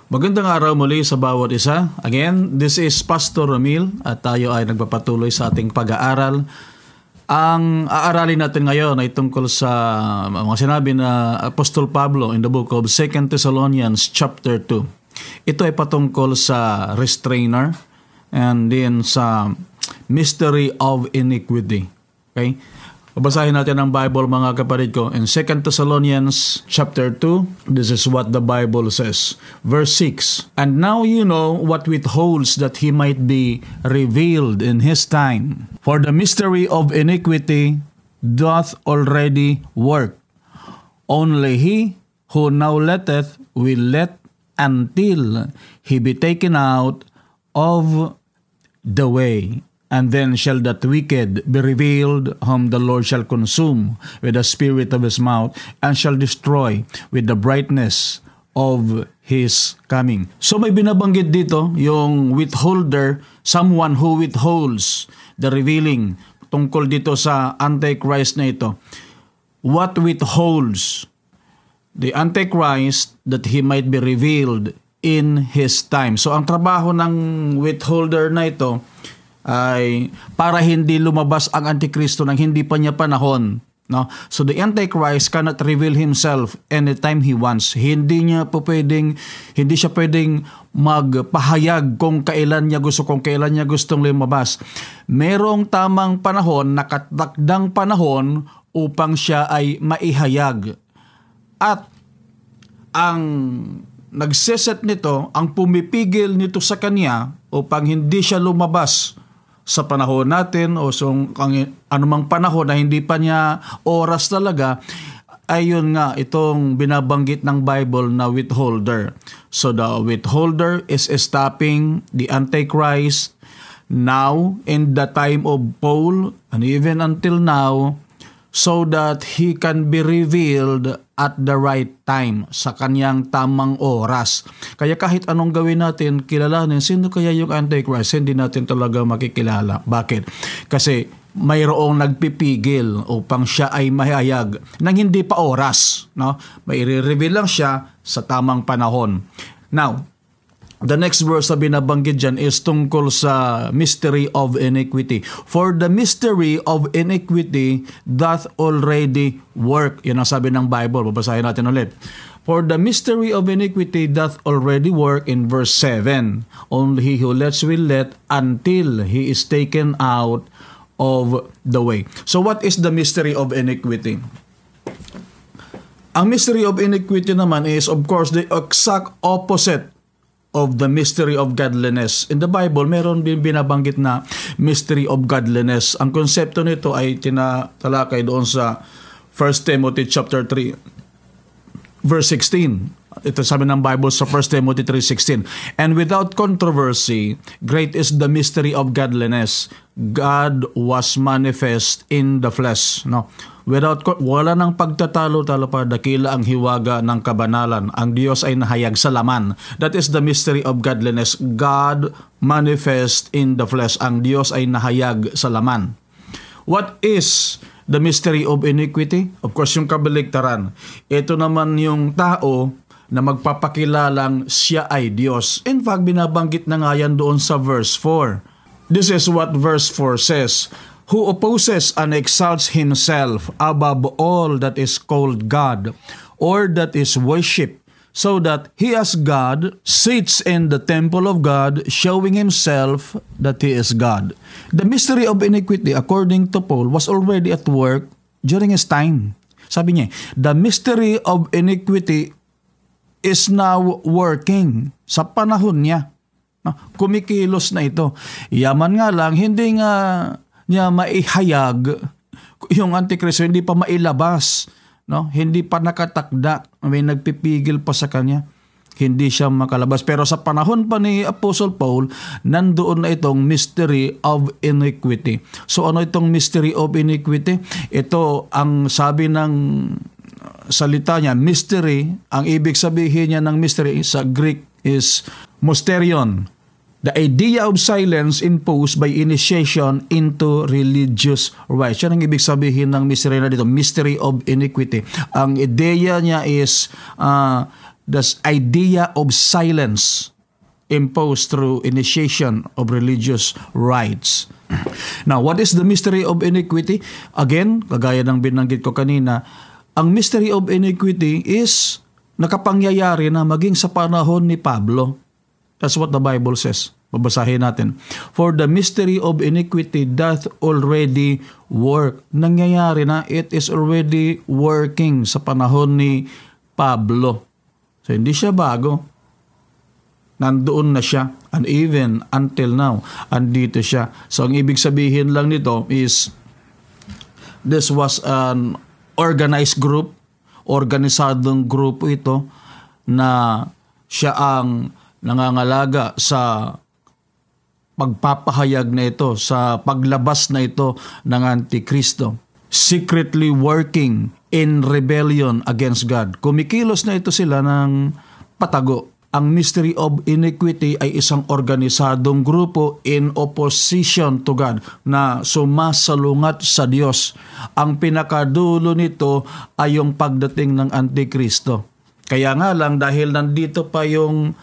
Magandang araw muli sa bawat isa. Again, this is Pastor Ramil at tayo ay nagpapatuloy sa ating pag-aaral. Ang aaralin natin ngayon ay tungkol sa mga sinabi na Apostol Pablo in the book of 2 Thessalonians chapter 2. Ito ay patungkol sa restrainer and then sa mystery of iniquity. Okay? Babasahin natin ang Bible mga kapatid ko. In 2 Thessalonians chapter 2, this is what the Bible says. Verse 6, "And now you know what withholds that he might be revealed in his time. For the mystery of iniquity doth already work. Only he who now letteth will let until he be taken out of the way. And then shall that wicked be revealed, whom the Lord shall consume with the spirit of his mouth, and shall destroy with the brightness of his coming." So may binabanggit dito yung withholder, someone who withholds the revealing, tungkol dito sa Antichrist na ito. What withholds the Antichrist that he might be revealed in his time. So ang trabaho ng withholder na ito ay para hindi lumabas ang Antikristo nang hindi pa niya panahon. No? So the Antichrist cannot reveal himself anytime he wants. Hindi siya pwedeng magpahayag kung kailan niya gusto, kung kailan niya gustong lumabas. Merong tamang panahon, nakatakdang panahon upang siya ay maihayag. At ang nagseset nito, ang pumipigil nito sa kanya upang hindi siya lumabas sa panahon natin o sa anumang panahon na hindi pa niya oras talaga, ay yun nga itong binabanggit ng Bible na withholder. So the withholder is stopping the Antichrist now in the time of Paul and even until now, so that he can be revealed at the right time, sa kanyang tamang oras. Kaya kahit anong gawin natin, kilalanin sino kaya yung Antichrist, hindi natin talaga makikilala. Bakit? Kasi mayroong nagpipigil upang siya ay mahayag nang hindi pa oras. No? May i-reveal lang siya sa tamang panahon. Now, the next verse na binabanggit dyan is tungkol sa mystery of iniquity. For the mystery of iniquity doth already work. Yan ang sabi ng Bible. Babasahin natin ulit. For the mystery of iniquity doth already work in verse 7. Only he who lets will let until he is taken out of the way. So what is the mystery of iniquity? Ang mystery of iniquity naman is of course the exact opposite of the mystery of godliness. In the Bible, meron din binabanggit na mystery of godliness. Ang konsepto nito ay tinatalakay doon sa 1 Timothy chapter 3, verse 16. Ito sabi ng Bible sa 1 Timothy 3:16. "And without controversy, great is the mystery of godliness. God was manifest in the flesh." No? Wala nang pagtatalo-talo pa, dakila ang hiwaga ng kabanalan. Ang Diyos ay nahayag sa laman. That is the mystery of godliness. God manifest in the flesh. Ang Diyos ay nahayag sa laman. What is the mystery of iniquity? Of course, yung kabaligtaran. Ito naman yung tao na magpapakilalang siya ay Diyos. In fact, binabanggit na nga yan doon sa verse 4. This is what verse 4 says. "Who opposes and exalts himself above all that is called God, or that is worshipped, so that he as God sits in the temple of God, showing himself that he is God." The mystery of iniquity, according to Paul, was already at work during his time. Sabi niya, the mystery of iniquity is now working sa panahon niya. Kumikilos na ito. Yaman nga lang, hindi nga niya maihayag yung Antikristo, hindi pa mailabas, no? Hindi pa nakatakda, may nagpipigil pa sa kanya, hindi siya makalabas. Pero sa panahon pa ni Apostle Paul, nandoon na itong mystery of iniquity. So ano itong mystery of iniquity? Ito ang sabi ng salita niya, mystery. Ang ibig sabihin niya ng mystery sa Greek is mysterion. The idea of silence imposed by initiation into religious rites. Yan ang ibig sabihin ng mystery na dito, mystery of iniquity. Ang ideya niya is this idea of silence imposed through initiation of religious rites. Now, what is the mystery of iniquity? Again, kagaya ng binanggit ko kanina, ang mystery of iniquity is nakapangyayari na maging sa panahon ni Pablo. That's what the Bible says. Babasahin natin. For the mystery of iniquity doth already work. Nangyayari na, it is already working sa panahon ni Pablo. So, hindi siya bago. Nandoon na siya. And even until now, andito siya. So, ang ibig sabihin lang nito is, this was an organized group, organisadong grupo ito, na siya ang nangangalaga sa pagpapahayag na ito, sa paglabas na ito ng Antikristo. Secretly working in rebellion against God. Kumikilos na ito sila ng patago. Ang mystery of iniquity ay isang organisadong grupo in opposition to God na sumasalungat sa Diyos. Ang pinakadulo nito ay yung pagdating ng Antikristo. Kaya nga lang dahil nandito pa yung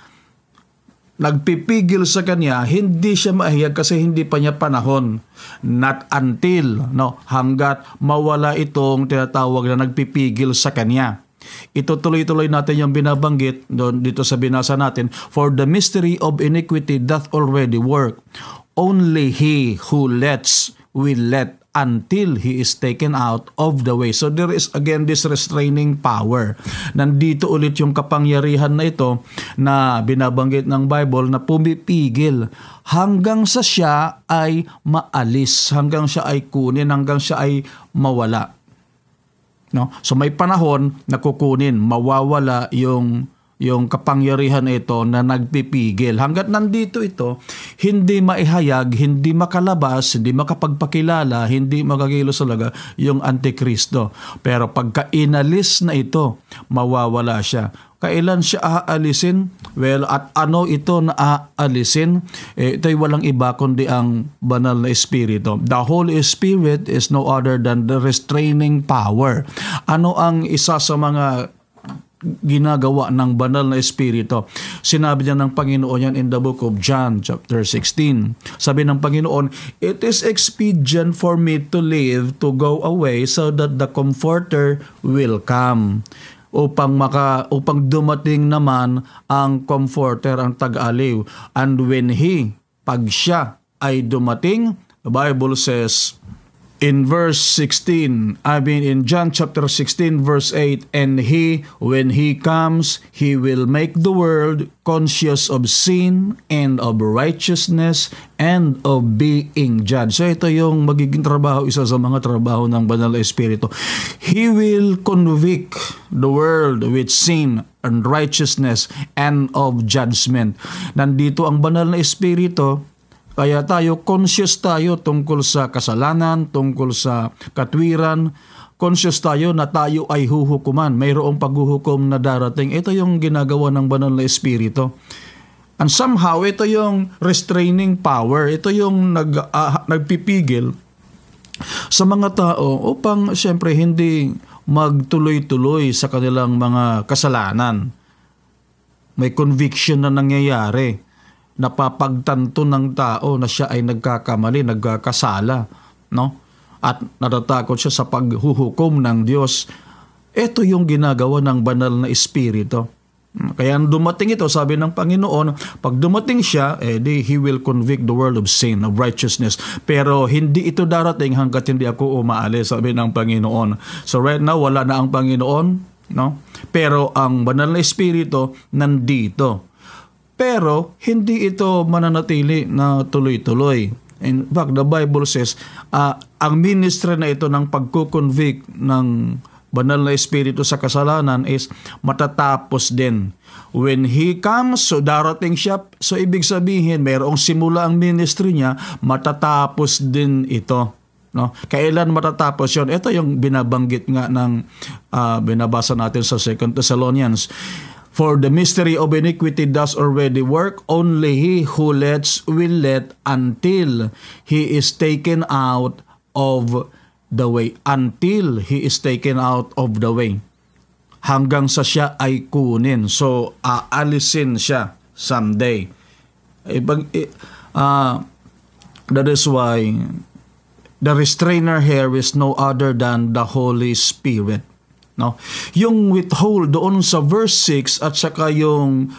nagpipigil sa kanya, hindi siya maahiyag kasi hindi pa niya panahon. Not until, hanggat mawala itong tinatawag na nagpipigil sa kanya. Ito tuloy-tuloy natin yung binabanggit doon dito sa binasa natin. For the mystery of iniquity doth already work. Only he who lets will let until he is taken out of the way. So there is again this restraining power. Nandito ulit yung kapangyarihan na ito na binabanggit ng Bible na pumipigil hanggang sa siya ay maalis, hanggang siya ay kunin, hanggang siya ay mawala. No? So may panahon na kukunin, mawawala yung kapangyarihan ito na nagpipigil. Hanggat nandito ito, hindi maihayag, hindi makalabas, hindi makapagpakilala, hindi magagilos talaga yung Antikristo. Pero pagka inalis na ito, mawawala siya. Kailan siya aalisin? Well, at ano ito na aalisin? Ito'y walang iba kundi ang banal na Espiritu. The Holy Spirit is no other than the restraining power. Ano ang isa sa mga ginagawa ng banal na Espiritu? Sinabi niya ng Panginoon yan in the book of John chapter 16. Sabi ng Panginoon, it is expedient for me to live, to go away, so that the Comforter will come. Upang dumating naman ang Comforter, ang Tag-aliw. And when pag siya ay dumating, the Bible says, in verse 16, in John chapter 16 verse 8, and when he comes, he will make the world conscious of sin and of righteousness and of being judged. So ito yung magiging trabaho, isa sa mga trabaho ng Banal na Espiritu. He will convict the world with sin and righteousness and of judgment. Nandito ang Banal na Espiritu. Kaya tayo, conscious tayo tungkol sa kasalanan, tungkol sa katwiran. Conscious tayo na tayo ay huhukuman. Mayroong paghuhukom na darating. Ito yung ginagawa ng Banal na Espiritu. And somehow, ito yung restraining power. Ito yung nagpipigil sa mga tao upang siyempre hindi magtuloy-tuloy sa kanilang mga kasalanan. May conviction na nangyayari. Napapagtanto ng tao na siya ay nagkakamali, nagkakasala, no? At natatakot siya sa paghuhukom ng Diyos. Ito yung ginagawa ng Banal na Espiritu. Kaya dumating ito, sabi ng Panginoon, pag dumating siya, he will convict the world of sin, of righteousness. Pero hindi ito darating hanggat hindi ako umaalis, sabi ng Panginoon. So right now, wala na ang Panginoon, no? Pero ang Banal na Espiritu nandito. Pero hindi ito mananatili na tuloy-tuloy. In fact, the Bible says, ang ministry na ito ng pagkukonvict ng Banal na Espiritu sa kasalanan is matatapos din. When he comes, so darating siya, so ibig sabihin, mayroong simula ang ministry niya, matatapos din ito. No? Kailan matatapos yun? Ito yung binabanggit nga ng binabasa natin sa 2 Thessalonians. For the mystery of iniquity does already work, only he who lets will let until he is taken out of the way. Until he is taken out of the way. hanggang sa siya ay kunin. So, aalisin siya someday. That is why the restrainer here is no other than the Holy Spirit. No? Yung withhold doon sa verse 6 at saka yung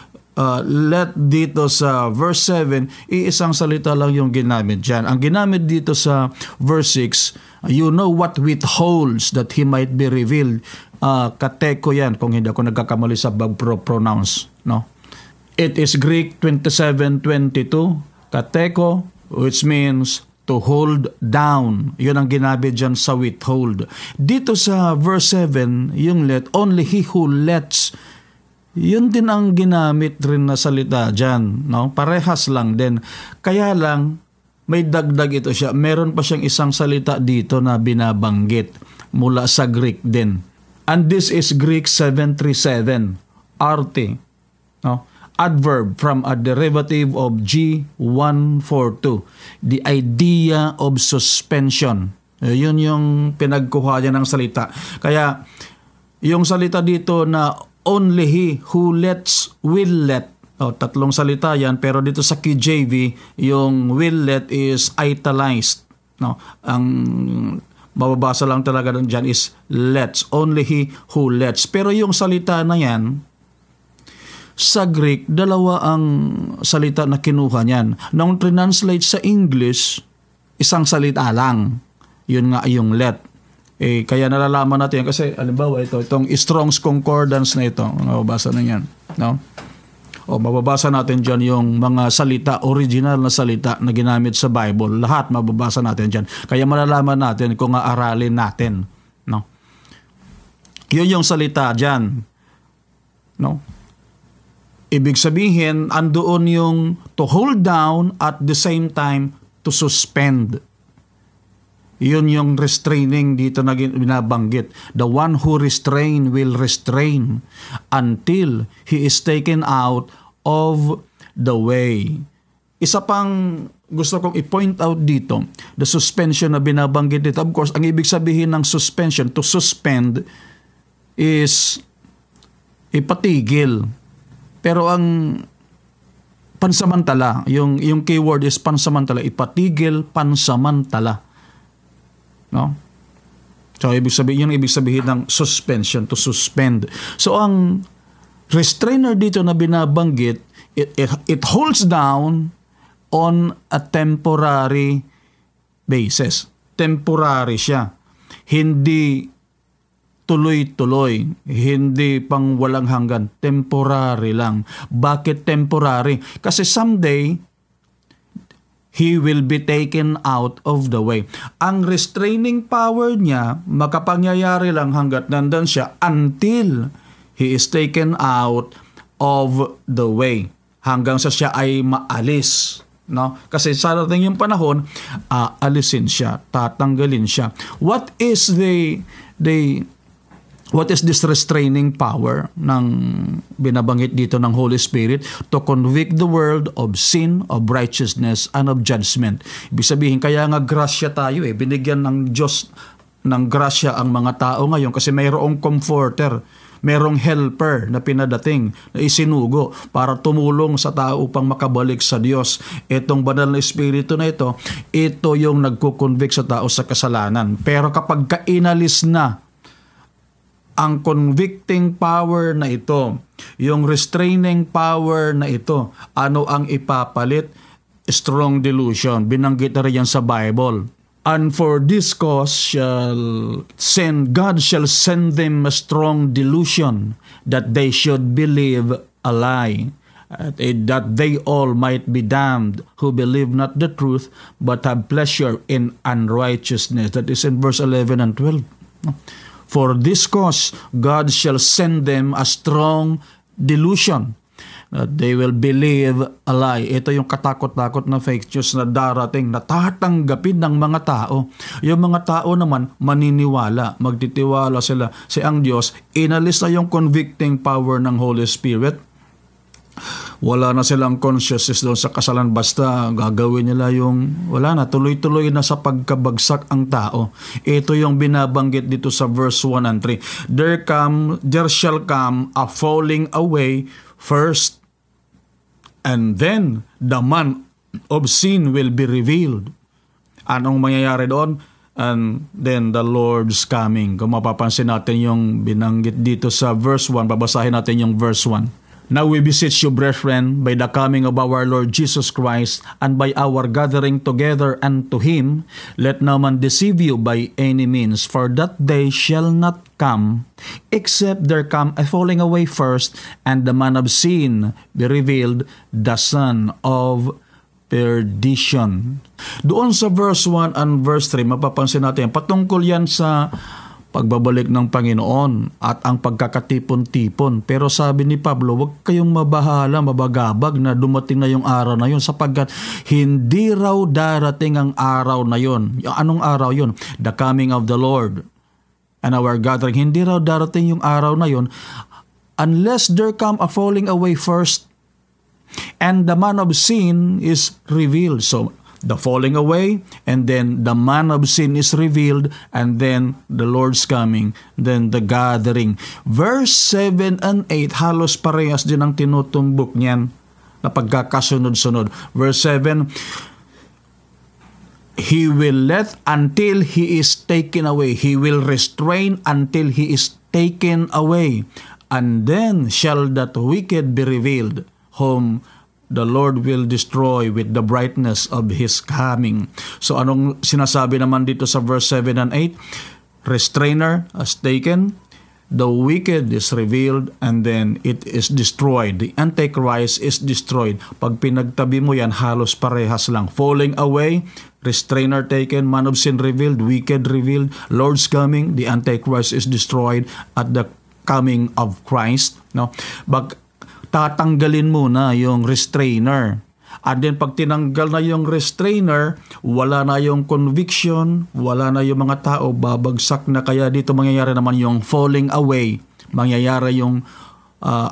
let dito sa verse 7, iisang salita lang yung ginamit dyan. Ang ginamit dito sa verse 6, you know what withholds that he might be revealed. Kateko yan, kung hindi ako nagkakamali sa pronounce. No? It is Greek 27:22, kateko, which means to hold down. Yun ang ginamit dyan sa withhold. Dito sa verse 7, yung let, only he who lets, yun din ang ginamit rin na salita dyan. No? Parehas lang din. Kaya lang, may dagdag ito siya. Meron pa siyang isang salita dito na binabanggit mula sa Greek din. And this is Greek 737, RT. No? Adverb from a derivative of G142. The idea of suspension. Yun yung pinagkuha niya ng salita. Kaya, yung salita dito na only he who lets will let. Tatlong salita yan, pero dito sa KJV, yung will let is italicized. No? Ang mababasa lang talaga dyan is lets. Only he who lets. Pero yung salita na yan, sa Greek, dalawa ang salita na kinuha niyan. Nung translate sa English, isang salita lang. Yun nga yung let. Kaya nalalaman natin kasi halimbawa itong Strong's Concordance na ito, mababasa na yan, no? Mababasa natin diyan yung mga salita, original na salita na ginamit sa Bible, lahat mababasa natin diyan. Kaya malalaman natin kung aaralin natin, no? Yun yung salita diyan, no? Ibig sabihin, andoon yung to hold down at the same time to suspend. Yun yung restraining dito na binabanggit. The one who restrain will restrain until he is taken out of the way. Isa pang gusto kong i-point out dito, the suspension na binabanggit dito. Of course, ang ibig sabihin ng suspension, to suspend, is ipatigil. Pero ang pansamantala, yung keyword is pansamantala, ipatigil, pansamantala. No? So, ibig sabihin ng suspension, to suspend. So, ang restrainer dito na binabanggit, it holds down on a temporary basis. Temporary siya. Hindi tuloy-tuloy. Hindi pang walang hanggan. Temporary lang. Bakit temporary? Kasi someday, he will be taken out of the way. Ang restraining power niya, makapangyayari lang hanggat nandan siya until he is taken out of the way. Hanggang sa siya ay maalis. No? Kasi sa dating yung panahon, alisin siya, tatanggalin siya. What is this restraining power ng binabanggit dito ng Holy Spirit? To convict the world of sin, of righteousness, and of judgment. Ibig sabihin, kaya nga grasya tayo binigyan ng Diyos ng grasya ang mga tao ngayon kasi mayroong comforter, mayroong helper na pinadating, na isinugo para tumulong sa tao upang makabalik sa Diyos. Itong banal na Espiritu na ito yung nagkukonvict sa tao sa kasalanan. Pero kapag inalis na ang convicting power na ito, yung restraining power na ito, ano ang ipapalit? Strong delusion. Binanggit na rin yan sa Bible. And for this cause God shall send them a strong delusion, that they should believe a lie, that they all might be damned who believe not the truth, but have pleasure in unrighteousness. That is in verse 11 and 12. For this cause, God shall send them a strong delusion, that they will believe a lie. Ito yung katakot-takot na fake news na darating, na tatanggapin ng mga tao. Yung mga tao naman, maniniwala, magtitiwala sila. Ang Diyos, inalis na yung convicting power ng Holy Spirit. Wala na silang consciousness doon sa kasalan, basta gagawin nila yung wala na, tuloy-tuloy na sa pagkabagsak ang tao. Ito yung binabanggit dito sa verse 1 and 3. There shall come a falling away first, and then the man of sin will be revealed. Anong mangyayari doon? And then the Lord's coming. Kung mapapansin natin yung binanggit dito sa verse 1, babasahin natin yung verse 1. Now we beseech you, brethren, by the coming of our Lord Jesus Christ, and by our gathering together unto Him, let no man deceive you by any means, for that day shall not come, except there come a falling away first, and the man of sin be revealed, the son of perdition. Doon sa verse 1 and verse 3, mapapansin natin, patungkol yan sa pagbabalik ng Panginoon at ang pagkakatipon-tipon. Pero sabi ni Pablo, huwag kayong mabahala, mabagabag na dumating na yung araw na yun, sapagkat hindi raw darating ang araw na yun. Anong araw yun? The coming of the Lord and our gathering. Hindi raw darating yung araw na yun unless there come a falling away first, and the man of sin is revealed. So, the falling away, and then the man of sin is revealed, and then the Lord's coming, then the gathering. Verse 7 and 8, halos parehas din ang tinutumbok niyan na pagkakasunod-sunod. Verse 7, He will let until He is taken away. He will restrain until He is taken away. And then shall that wicked be revealed, whom the Lord will destroy with the brightness of His coming. So anong sinasabi naman dito sa verse 7 and 8? Restrainer is taken, the wicked is revealed, and then it is destroyed. The Antichrist is destroyed. Pag pinagtabi mo yan, halos parehas lang. Falling away, restrainer taken, man of sin revealed, wicked revealed, Lord's coming, the Antichrist is destroyed at the coming of Christ. No? Tatanggalin muna yung restrainer. And then pag tinanggal na yung restrainer, wala na yung conviction, wala na yung mga tao, babagsak na. Kaya dito mangyayari naman yung falling away. Mangyayari yung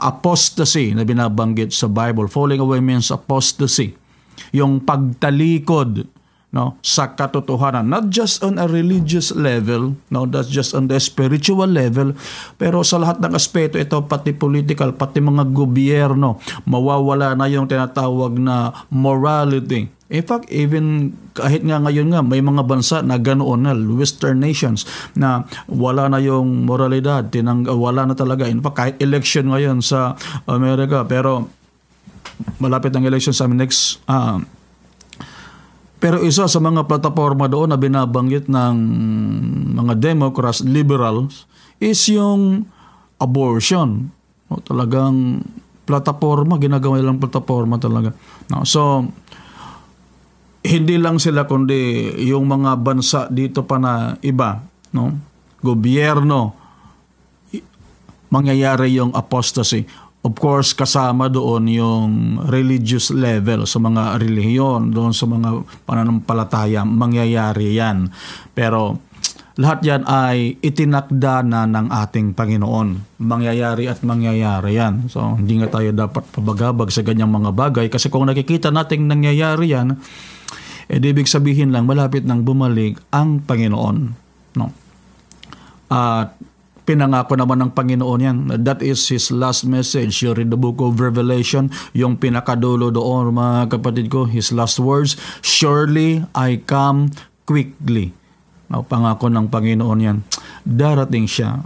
apostasy na binabanggit sa Bible. Falling away means apostasy. Yung pagtalikod, no, sa katotohanan, not just on a religious level, no, that's just on the spiritual level, pero sa lahat ng aspeto ito, pati political, pati mga gobyerno, mawawala na yung tinatawag na morality. In fact, even kahit nga ngayon nga, may mga bansa na ganoon na, Western nations, na wala na yung moralidad, wala na talaga. In fact, kahit election ngayon sa Amerika, pero malapit ang election sa next pero isa sa mga plataforma doon na binabanggit ng mga Democrats, liberals, is yung abortion. No, talagang plataforma, ginagawa nilang plataforma talaga. No, so, hindi lang sila kundi yung mga bansa dito pa na iba, no? Gobyerno, mangyayari yung apostasy. Of course, kasama doon yung religious level sa mga relihiyon, doon sa mga pananampalataya, mangyayari yan. Pero lahat yan ay itinakda na ng ating Panginoon. Mangyayari at mangyayari yan. So, hindi nga tayo dapat pabagabag sa ganyang mga bagay kasi kung nakikita nating nangyayari yan, ibig sabihin lang malapit nang bumalik ang Panginoon. No? At pinangako naman ng Panginoon yan. That is His last message. You read the book of Revelation, yung pinakadulo doon, mga kapatid ko, His last words, surely I come quickly. Pangako ng Panginoon yan. Darating siya.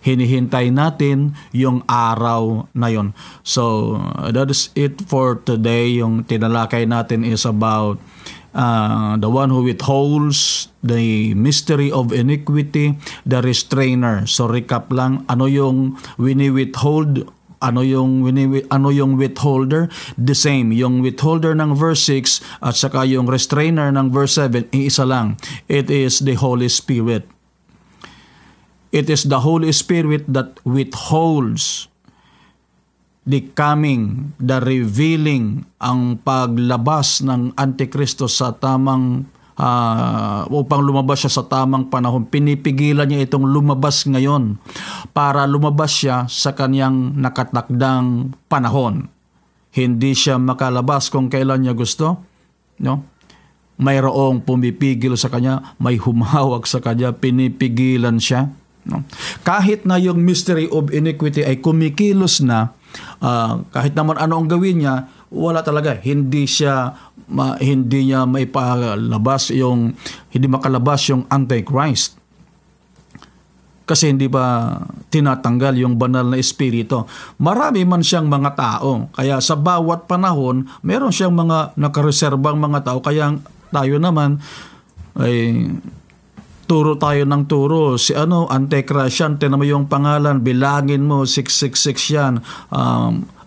Hinihintay natin yung araw na yon. So, that is it for today. Yung tinalakay natin is about the one who withholds the mystery of iniquity, the restrainer. So recap lang, ano yung wini-withhold, ano yung withholder? The same, yung withholder ng verse 6 at saka yung restrainer ng verse 7, isa lang. It is the Holy Spirit. It is the Holy Spirit that withholds the coming, the revealing, ang paglabas ng Antikristo sa tamang, upang lumabas siya sa tamang panahon. Pinipigilan niya itong lumabas ngayon para lumabas siya sa kanyang nakatakdang panahon. hindi siya makalabas kung kailan niya gusto, no? Mayroong pumipigil sa kanya, may humawak sa kanya, pinipigilan siya, no? Kahit na yung mystery of iniquity ay kumikilos na, kahit naman ano ang gawin niya, wala talaga, hindi niya maipalabas hindi makalabas yung Antichrist. Kasi hindi ba tinatanggal yung banal na espiritu. Marami man siyang mga tao. Kaya sa bawat panahon, meron siyang mga nakareserbang mga tao. Kaya tayo naman ay turo tayo ng turo. Si Antichrist yan, tinan mo yung pangalan, bilangin mo, 666 yan.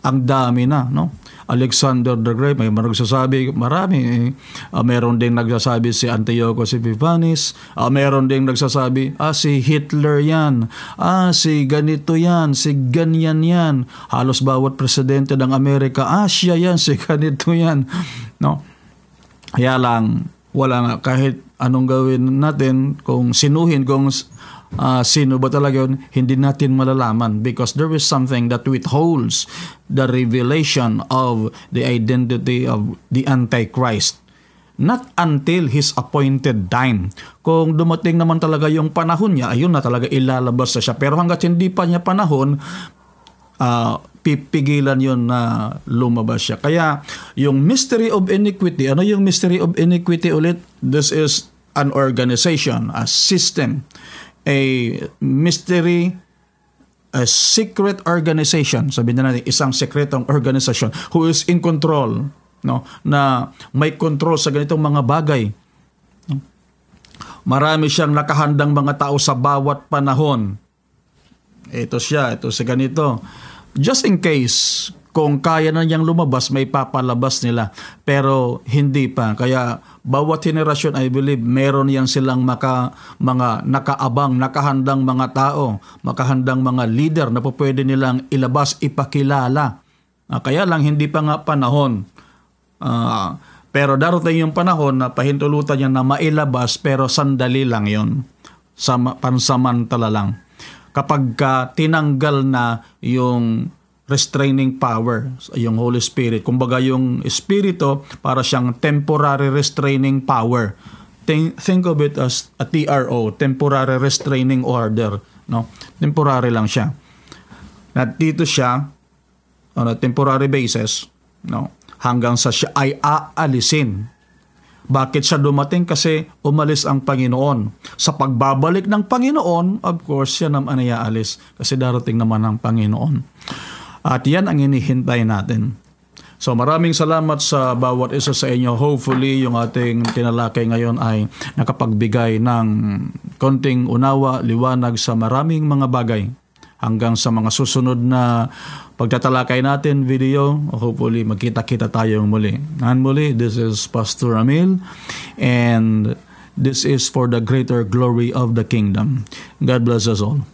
Ang dami na, no? Alexander the Great, may nagsasabi, marami. Meron ding nagsasabi si Antiochus Epiphanes. Meron ding nagsasabi, si Hitler yan. Si ganito yan, si ganyan yan. Halos bawat presidente ng Amerika, siya yan, si ganito yan. No? Kaya lang, wala nga, kahit anong gawin natin, kung sinuhin, kung sino ba talaga yun, hindi natin malalaman because there is something that withholds the revelation of the identity of the Antichrist. Not until his appointed time. Kung dumating naman talaga yung panahon niya, ayun na talaga ilalabas na siya. Pero hanggat hindi pa niya panahon, pipigilan yun na lumabas siya. Kaya yung mystery of iniquity, ano yung mystery of iniquity ulit? This is an organization, a system, a mystery, a secret organization, sabihin na natin, isang sekretong organisasyon who is in control, no? Na may control sa ganitong mga bagay. Marami siyang nakahandang mga tao sa bawat panahon. Ito siya, ito sa ganito. Just in case, kung kaya na niyang lumabas, may papalabas nila. Pero hindi pa. Kaya bawat henerasyon, I believe, meron yan silang mga nakaabang, nakahandang mga tao, makahandang mga leader na po pwede nilang ilabas, ipakilala. Kaya lang, hindi pa nga panahon. Pero darating yung panahon na pahintulutan niya na mailabas, pero sandali lang yon, pansamantala lang. Kapag tinanggal na yung restraining power, yung Holy Spirit. Kumbaga yung Espiritu para siyang temporary restraining power. Think of it as a TRO, temporary restraining order, no? Temporary lang siya. At dito siya on a temporary basis, no? Hanggang sa siya ay aalisin. Bakit siya dumating? Kasi umalis ang Panginoon. Sa pagbabalik ng Panginoon, of course, siya naman ay aalis kasi darating naman ang Panginoon. At yan ang hinihintay natin. So maraming salamat sa bawat isa sa inyo. Hopefully yung ating tinalakay ngayon ay nakapagbigay ng konting unawa, liwanag sa maraming mga bagay. Hanggang sa mga susunod na pagtatalakay natin video, hopefully magkita-kita tayong muli. And muli, this is Pastor Ramil and this is for the greater glory of the kingdom. God bless us all.